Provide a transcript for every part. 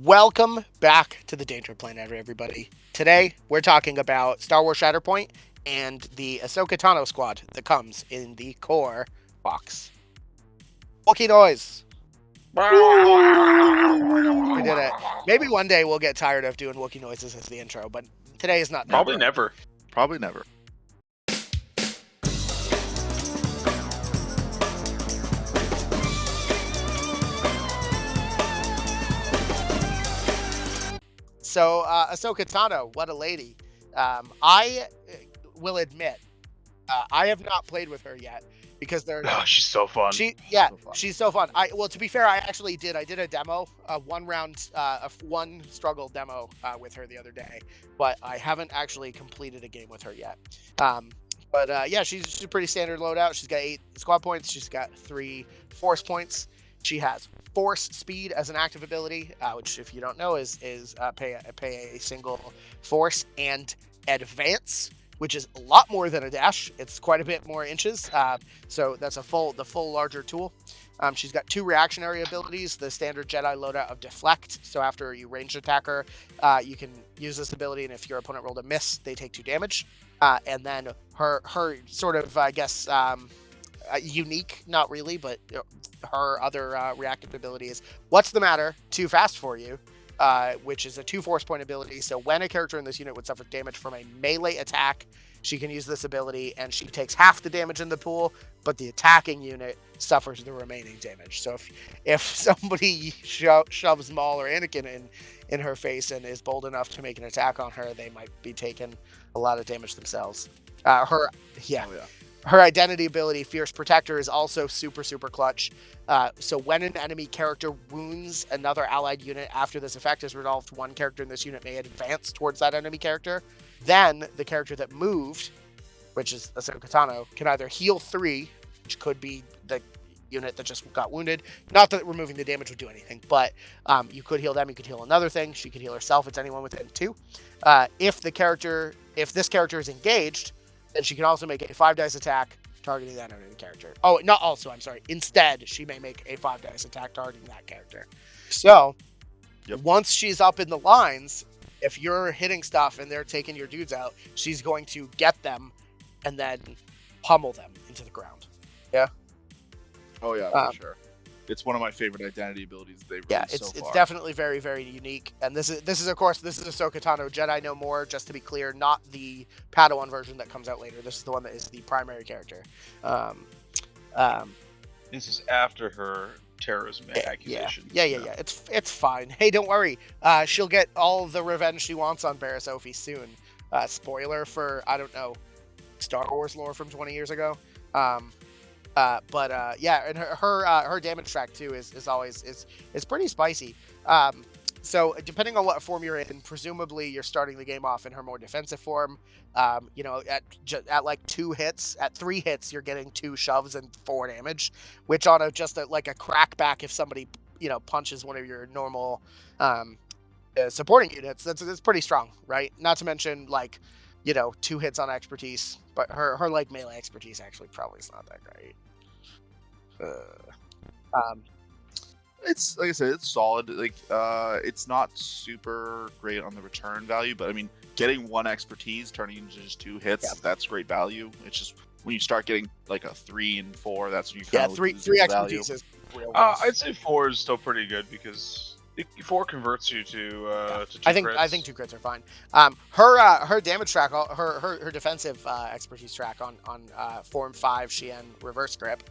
Welcome back to the Danger Planet, everybody. Today, we're talking about Star Wars Shatterpoint and the Ahsoka Tano squad that comes in the core box. Wookiee noise. We did it. Maybe one day we'll get tired of doing Wookiee noises as the intro, but today is not Probably that. never. Probably never. So, Ahsoka Tano, what a lady. I will admit, I have not played with her yet because they're. Oh, she's so fun. She's so fun. To be fair, I actually did. I did a demo, one struggle demo with her the other day, but I haven't actually completed a game with her yet. She's a pretty standard loadout. She's got 8 squad points. She's got 3 force points. She has force speed as an active ability, which, if you don't know, is pay a single force, and advance, which is a lot more than a dash. It's quite a bit more inches. So that's the full larger tool. She's got 2 reactionary abilities, the standard Jedi loadout of deflect. So after you ranged attack her, you can use this ability, and if your opponent rolled a miss, they take 2 damage. And then her sort of, unique, not really, but her other reactive ability is What's the Matter? Too fast for you. Which is a 2 force point ability. So when a character in this unit would suffer damage from a melee attack, she can use this ability, and she takes half the damage in the pool, but the attacking unit suffers the remaining damage. So if somebody shoves Maul or Anakin in her face and is bold enough to make an attack on her, they might be taking a lot of damage themselves. Her identity ability, Fierce Protector, is also super clutch. So when an enemy character wounds another allied unit after this effect is resolved, one character in this unit may advance towards that enemy character. Then the character that moved, which is Ahsoka Tano, can either heal 3, which could be the unit that just got wounded. Not that removing the damage would do anything, but you could heal them. You could heal another thing. She could heal herself. It's anyone within 2. If this character is engaged, then she can also make a 5 dice attack targeting that enemy character. Oh, not also, I'm sorry. Instead, she may make a 5 dice attack targeting that character. So, Once she's up in the lines, if you're hitting stuff and they're taking your dudes out, she's going to get them and then pummel them into the ground. Yeah? Oh, yeah, for sure. It's one of my favorite identity abilities they've released so far. It's definitely very, very unique. And this is Ahsoka Tano Jedi No More, just to be clear, not the Padawan version that comes out later. This is the one that is the primary character. This is after her terrorism accusation. Yeah. It's fine. Hey, don't worry. She'll get all the revenge she wants on Barriss Offee soon. Spoiler for, I don't know, Star Wars lore from 20 years ago. And her damage track too is always pretty spicy. So depending on what form you're in, presumably you're starting the game off in her more defensive form. At like 2 hits, at 3 hits, you're getting 2 shoves and 4 damage, which on a crackback, if somebody punches one of your normal supporting units, that's pretty strong, right? Not to mention 2 hits on expertise, but her melee expertise actually probably is not that great. It's like I said, it's solid. It's not super great on the return value, but I mean, getting 1 expertise turning into just 2 hits, that's great value. It's just when you start getting like a 3 and 4, that's when you kind of three expertise is real nice. I'd say 4 is still pretty good because 4 converts you to 2 crits. I think 2 crits are fine. Her damage track, her defensive expertise track on Form 5 Shien Reverse Grip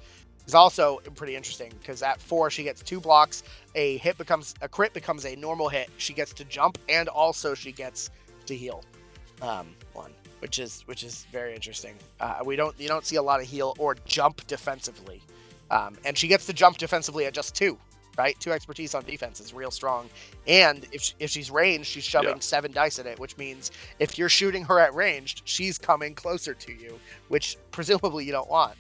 is also pretty interesting, because at 4 she gets 2 blocks. A crit becomes a normal hit. She gets to jump, and also she gets to heal 1, which is very interesting. You don't see a lot of heal or jump defensively, and she gets to jump defensively at just 2. Right, 2 expertise on defense is real strong, and if she's ranged, she's shoving 7 dice at it, which means if you're shooting her at ranged, she's coming closer to you, which presumably you don't want.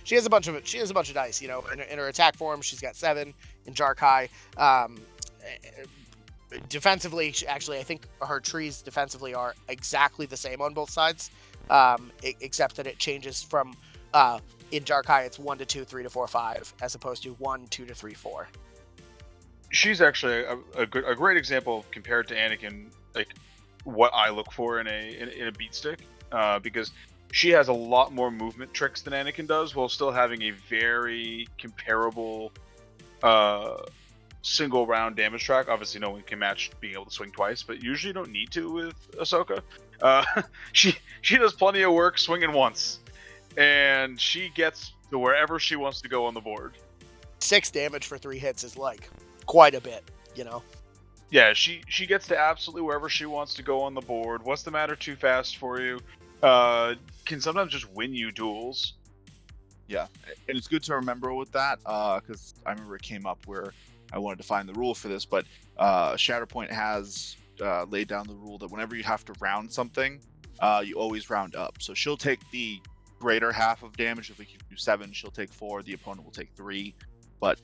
She has a bunch of dice, in her attack form. She's got 7 in Jarkai. Defensively, actually, I think her trees defensively are exactly the same on both sides, except that it changes from in Jarkai, it's 1 to 2, 3 to 4, 5, as opposed to 1, 2 to 3, 4. she's actually a great example compared to Anakin, like what I look for in a beat stick, because she has a lot more movement tricks than Anakin does, while still having a very comparable single round damage track. Obviously, no one can match being able to swing twice, but usually you don't need to with Ahsoka. Uh, she does plenty of work swinging once, and she gets to wherever she wants to go on the board. 6 damage for 3 hits is like quite a bit, you know. Yeah, she gets to absolutely wherever she wants to go on the board. What's the matter too fast for you? Can sometimes just win you duels. Yeah, and it's good to remember with that, because I remember it came up where I wanted to find the rule for this, but Shatterpoint has laid down the rule that whenever you have to round something, you always round up. So she'll take the greater half of damage. If we can do 7, she'll take 4. The opponent will take 3. But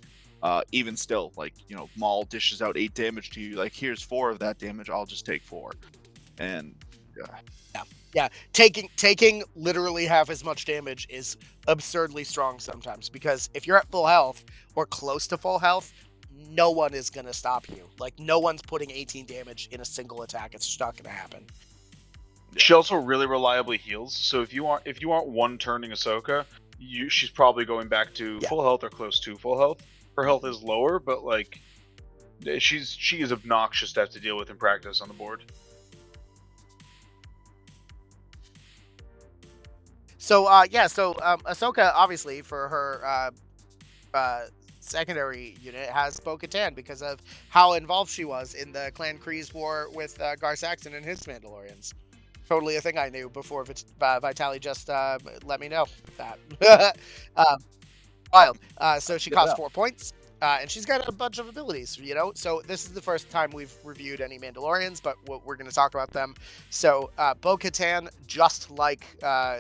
even still, like, you know, Maul dishes out 8 damage to you. Like, here's 4 of that damage. I'll just take 4. And yeah, taking literally half as much damage is absurdly strong sometimes, because if you're at full health or close to full health, no one is gonna stop you. Like, no one's putting 18 damage in a single attack. It's just not gonna happen. She also really reliably heals. So if you aren't one turning Ahsoka, she's probably going back to full health or close to full health. Her health is lower, but like she is obnoxious to have to deal with in practice on the board. So Ahsoka, obviously, for her secondary unit, has Bo-Katan because of how involved she was in the Clan Kryze war with Gar Saxon and his Mandalorians. Totally a thing I knew before Vitaly just let me know that. Wild. So she costs 4 points. And she's got a bunch of abilities, you know? So this is the first time we've reviewed any Mandalorians, but we're going to talk about them. So Bo-Katan, just like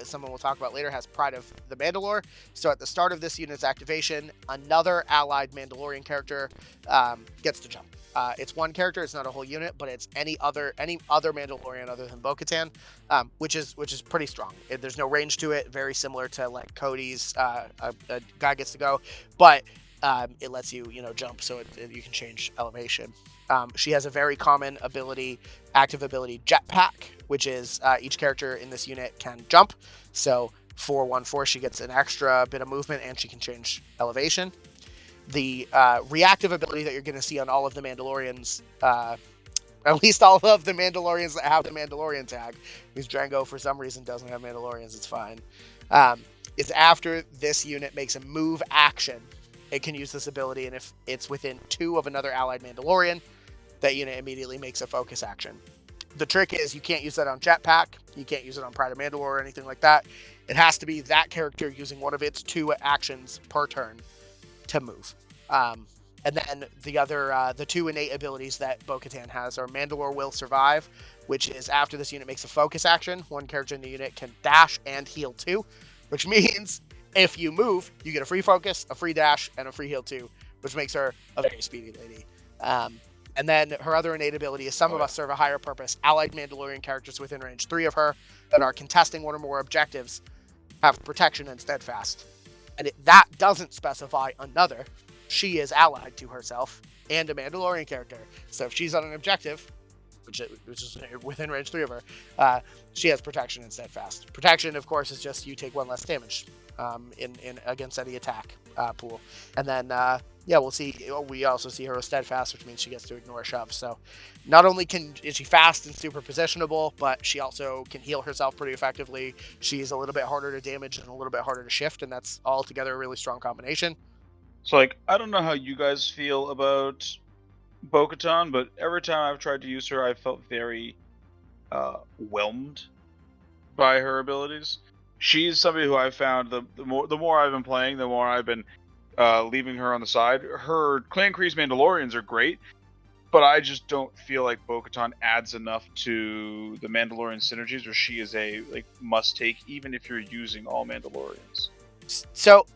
someone we'll talk about later, has Pride of the Mandalore. So at the start of this unit's activation, another allied Mandalorian character gets to jump. It's one character, it's not a whole unit, but it's any other Mandalorian other than Bo-Katan, which is pretty strong. There's no range to it, very similar to like Cody's a guy gets to go, but it lets you, jump, so you can change elevation. She has a very common ability, active ability, Jetpack, which is each character in this unit can jump. So for 1/4, she gets an extra bit of movement, and she can change elevation. The reactive ability that you're going to see on all of the Mandalorians, at least all of the Mandalorians that have the Mandalorian tag, because Django for some reason doesn't have Mandalorians, it's fine, is after this unit makes a move action, it can use this ability, and if it's within 2 of another allied Mandalorian, that unit immediately makes a focus action. The trick is you can't use that on Jetpack, you can't use it on Pride of Mandalore or anything like that. It has to be that character using one of its 2 actions per turn to move. And then the 2 innate abilities that Bo-Katan has are Mandalore Will Survive, which is after this unit makes a focus action, one character in the unit can dash and heal 2, which means if you move, you get a free focus, a free dash, and a free heal 2, which makes her a very speedy lady. And then her other innate ability is Some of Us serve a higher purpose. Allied Mandalorian characters within range 3 of her that are contesting 1 or more objectives have protection and steadfast. And that doesn't specify another. She is allied to herself and a Mandalorian character. So if she's on an objective, which is within range 3 of her, she has protection and steadfast. Protection, of course, is just you take 1 less damage in against any attack pool. And then we'll see. We also see her with steadfast, which means she gets to ignore a shove. So not only is she fast and super positionable, but she also can heal herself pretty effectively. She's a little bit harder to damage and a little bit harder to shift, and that's all together a really strong combination. So, like, I don't know how you guys feel about Bo-Katan, but every time I've tried to use her, I felt very whelmed by her abilities. She's somebody who I've found the more I've been playing, the more I've been leaving her on the side. Her Clan Kryze Mandalorians are great, but I just don't feel like Bo-Katan adds enough to the Mandalorian synergies, or she is a must take, even if you're using all Mandalorians. So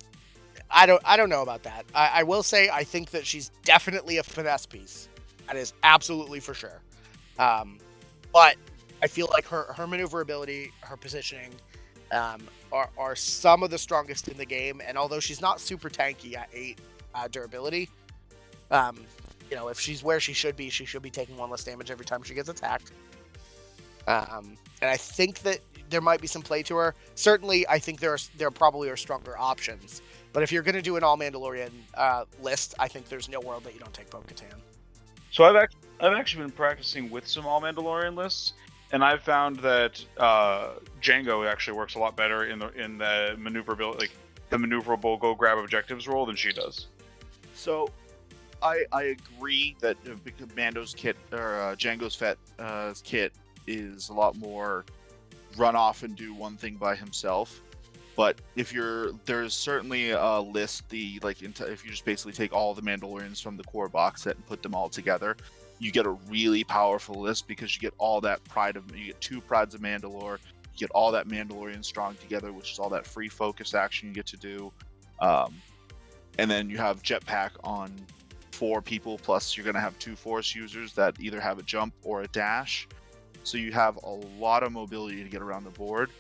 I don't know about that. I will say I think that she's definitely a finesse piece. That is absolutely for sure. But I feel like her maneuverability, her positioning, are some of the strongest in the game. And although she's not super tanky at 8 durability, if she's where she should be taking 1 less damage every time she gets attacked. And I think that there might be some play to her. Certainly, I think there probably are stronger options. But if you're going to do an all Mandalorian list, I think there's no world that you don't take Bo-Katan. So I've actually been practicing with some all Mandalorian lists, and I've found that Jango actually works a lot better in the maneuverability, like the maneuverable go grab objectives role than she does. So, I agree that because Mando's kit or Jango's kit is a lot more run off and do one thing by himself. But there's certainly a list. If you just basically take all the Mandalorians from the core box set and put them all together, you get a really powerful list because you get all that you get 2 prides of Mandalore, you get all that Mandalorian strong together, which is all that free focus action you get to do, and then you have jetpack on 4 people, plus you're going to have 2 force users that either have a jump or a dash, so you have a lot of mobility to get around the board.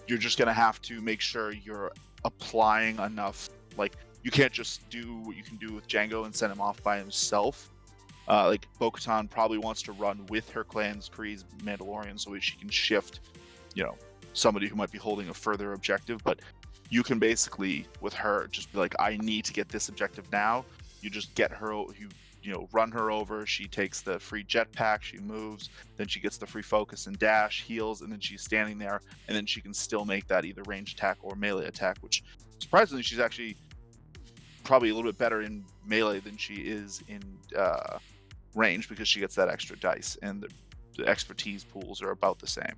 You're just going to have to make sure you're applying enough. Like, you can't just do what you can do with Jango and send him off by himself. Bo-Katan probably wants to run with her clan's Kryze Mandalorian so that she can shift, somebody who might be holding a further objective. But you can basically, with her, just be like, I need to get this objective now. You just get her, run her over. She takes the free jetpack, she moves, then she gets the free focus and dash, heals, and then she's standing there, and then she can still make that either ranged attack or melee attack, which surprisingly she's actually probably a little bit better in melee than she is in range, because she gets that extra dice, and the expertise pools are about the same.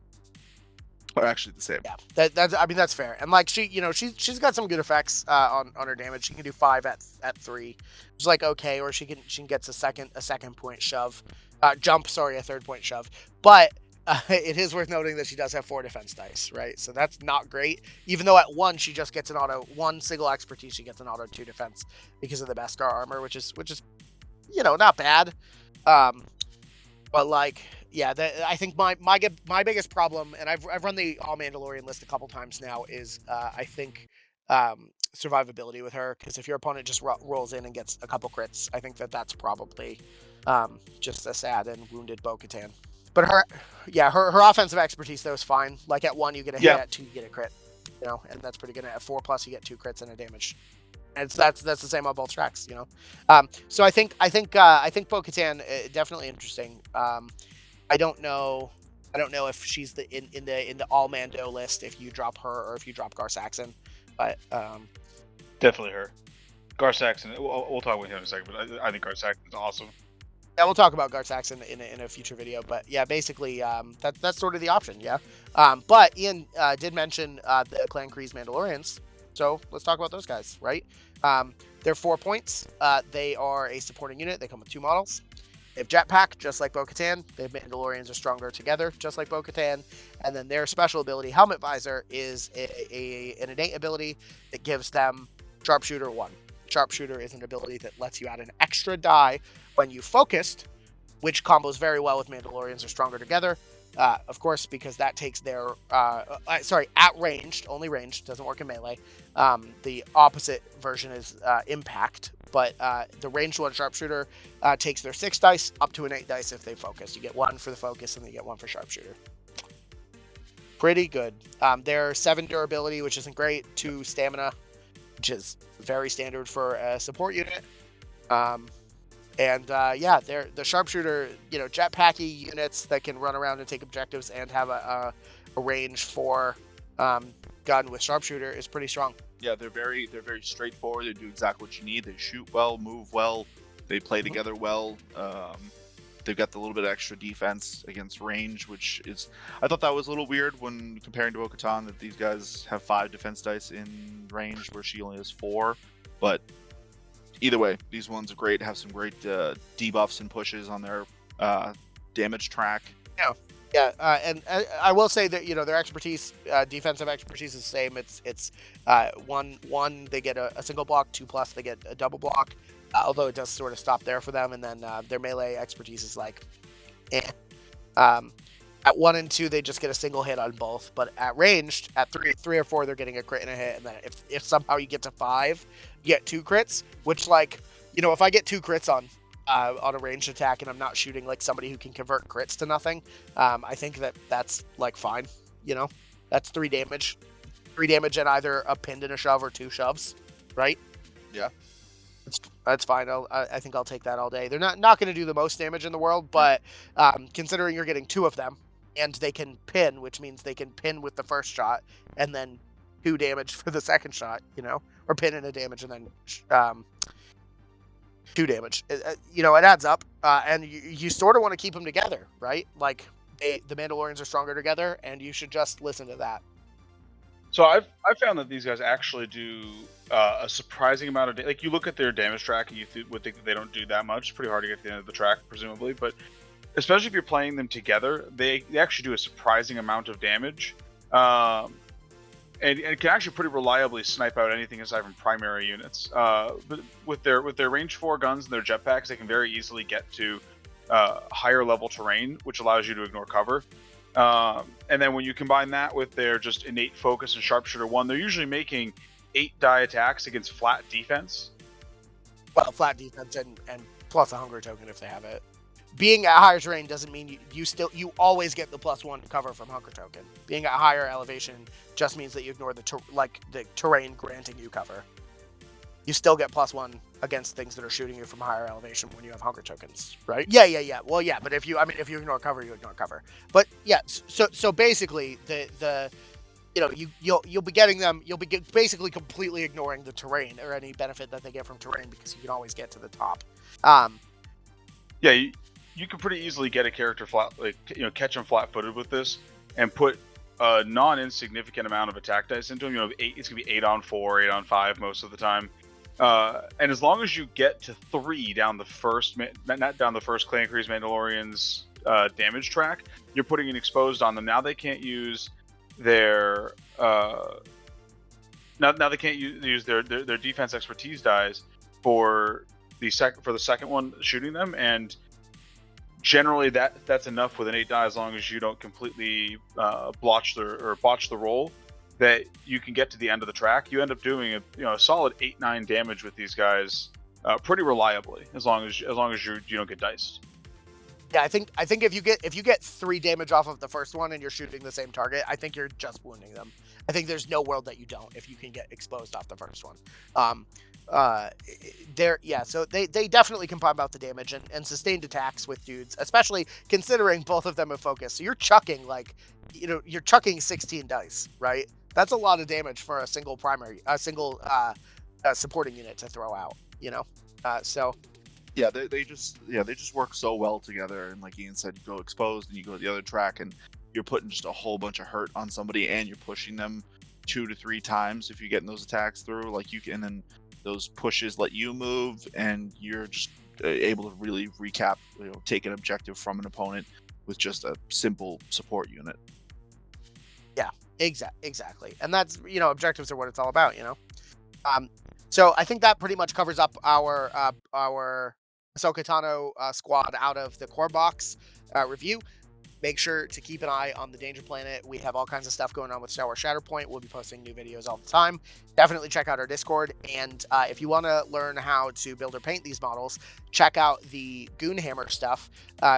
Or actually the same. Yeah, that's fair. And she's got some good effects on her damage. She can do 5 at 3, which is okay, or she can get a second point shove, a 3rd point shove. But it is worth noting that she does have 4 defense dice, right? So that's not great. Even though at 1 she just gets an auto 1 single expertise, she gets an auto 2 defense because of the Beskar armor, which is not bad. But yeah, I think my biggest problem, and I've run the all Mandalorian list a couple times now, is I think survivability with her, because if your opponent just rolls in and gets a couple crits, I think that's probably just a sad and wounded Bo-Katan. But her offensive expertise though is fine. Like at 1 you get a hit, at 2 you get a crit, and that's pretty good. At 4+ you get 2 crits and a damage. And that's the same on both tracks, So I think Bo-Katan definitely interesting. I don't know if she's in the all Mando list if you drop her or if you drop Gar Saxon, but definitely her. Gar Saxon. We'll talk about him in a second, but I think Gar Saxon is awesome. Yeah, we'll talk about Gar Saxon in a future video, but yeah, basically that's sort of the option, yeah. But Ian did mention the Clan Kryze Mandalorians. So let's talk about those guys, right? They're 4 points. They are a supporting unit. They come with 2 models. They have jetpack, just like Bo-Katan. The Mandalorians are stronger together, just like Bo-Katan. And then their special ability, Helmet Visor, is an innate ability that gives them Sharpshooter 1. Sharpshooter is an ability that lets you add an extra die when you focused, which combos very well with Mandalorians are stronger together. Of course, because that takes their at ranged, only ranged, doesn't work in melee. The opposite version is impact, but the ranged 1 sharpshooter takes their 6 dice up to an 8 dice if they focus. You get 1 for the focus and then you get 1 for sharpshooter. Pretty good. They're 7 durability, which isn't great, 2 stamina, which is very standard for a support unit. They're the sharpshooter, jetpacky units that can run around and take objectives and have a range 4 gun with sharpshooter is pretty strong. Yeah, they're very straightforward. They do exactly what you need. They shoot well, move well, they play together well. They've got the little bit of extra defense against range, which is, I thought that was a little weird when comparing to Bo-Katan, that these guys have 5 defense dice in range where she only has 4. But either way, these ones are great. Have some great debuffs and pushes on their damage track. Yeah, and I will say that their expertise, defensive expertise, is the same. It's 1 they get a single block, 2+ they get a double block. Although it does sort of stop there for them, and then their melee expertise is at 1 and 2 they just get a single hit on both, but at ranged, at 3 or 4 they're getting a crit and a hit, and then if somehow you get to 5, you get 2 crits, which if I get 2 crits on a ranged attack, and I'm not shooting like somebody who can convert crits to nothing, I think that's like fine. You know, that's 3 damage. 3 damage and either a pinned and a shove or 2 shoves, right? Yeah. That's fine. I think I'll take that all day. They're not going to do the most damage in the world, but considering you're getting 2 of them, and they can pin, which means they can pin with the first shot, and then 2 damage for the second shot, you know, or pin and a damage, and then 2 damage. You know, it adds up, and you sort of want to keep them together, right? Like, the Mandalorians are stronger together, and you should just listen to that. So I've found that these guys actually do a surprising amount of like you look at their damage track and you would think that they don't do that much. It's pretty hard to get to the end of the track, presumably, but especially if you're playing them together, they actually do a surprising amount of damage, and can actually pretty reliably snipe out anything aside from primary units. But with their range 4 guns and their jetpacks, they can very easily get to higher level terrain, which allows you to ignore cover. And then when you combine that with their just innate focus and sharpshooter 1, they're usually making 8 die attacks against flat defense. Well, flat defense and plus a hunger token if they have it. Being at higher terrain doesn't mean you always get the +1 cover from hunger token. Being at higher elevation just means that you ignore the terrain granting you cover. You still get +1 against things that are shooting you from higher elevation when you have hunger tokens, right? Yeah. Well, yeah, but if you ignore cover, you ignore cover. But yeah, so basically you'll be getting them. You'll be basically completely ignoring the terrain or any benefit that they get from terrain because you can always get to the top. Yeah, you can pretty easily get a character catch them flat-footed with this and put a non-insignificant amount of attack dice into them. It's gonna be 8 on 4, 8 on 5 most of the time. And as long as you get to 3 down the first, not down the first Clan Kryze Mandalorians damage track, you're putting an exposed on them. Now they can't use their now they can't use their defense expertise dice for the second one shooting them, and generally that's enough with an 8 die as long as you don't completely botch the roll, that you can get to the end of the track. You end up doing a solid 8-9 damage with these guys pretty reliably as long as you don't get diced. Yeah, I think if you get 3 damage off of the first one and you're shooting the same target, I think you're just wounding them. I think there's no world that you don't if you can get exposed off the first one. So they definitely can pump out the damage and sustained attacks with dudes, especially considering both of them have focus. So you're chucking you're chucking 16 dice, right? That's a lot of damage for a single supporting unit to throw out, so. Yeah, they just work so well together, and like Ian said, you go exposed and you go to the other track and you're putting just a whole bunch of hurt on somebody and you're pushing them 2 to 3 times if you're getting those attacks through, and then those pushes let you move and you're just able to really recap, take an objective from an opponent with just a simple support unit. Yeah, exactly. And that's, objectives are what it's all about, So I think that pretty much covers up our Ahsoka Tano squad out of the core box review. Make sure to keep an eye on the Danger Planet. We have all kinds of stuff going on with Star Wars Shatterpoint. We'll be posting new videos all the time. Definitely check out our Discord. And if you want to learn how to build or paint these models, check out the Goonhammer stuff.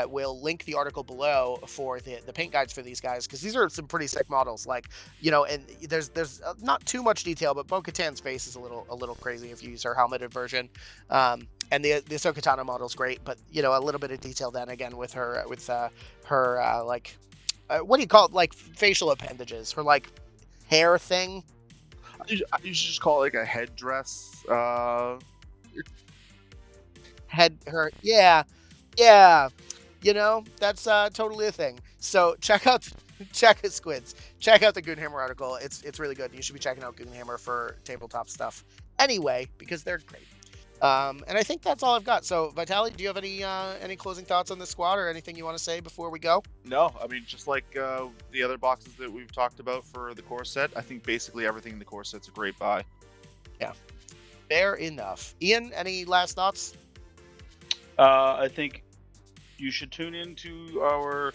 We'll link the article below for the paint guides for these guys, because these are some pretty sick models. And there's not too much detail, but Bo-Katan's face is a little crazy if you use her helmeted version. And the Ahsoka Tano model is great, but a little bit of detail then again with her what do you call it, facial appendages, her hair thing. You should just call it a headdress. Yeah, that's totally a thing. So check out Squids. Check out the Goonhammer article. It's really good. You should be checking out Goonhammer for tabletop stuff anyway, because they're great. And I think that's all I've got. So, Vitali, do you have any closing thoughts on this squad or anything you want to say before we go? No, I mean, just like the other boxes that we've talked about for the core set, I think basically everything in the core set's a great buy. Yeah, fair enough. Ian, any last thoughts? I think you should tune into our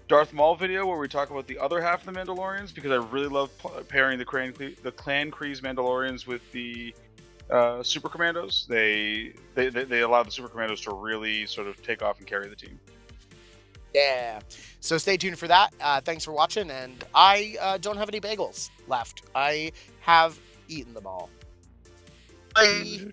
Darth Maul video where we talk about the other half of the Mandalorians, because I really love pairing the Clan Kryze Mandalorians with the super commandos. They allow the super commandos to really sort of take off and carry the team. Yeah. So stay tuned for that. Thanks for watching, and I don't have any bagels left. I have eaten them all. Bye.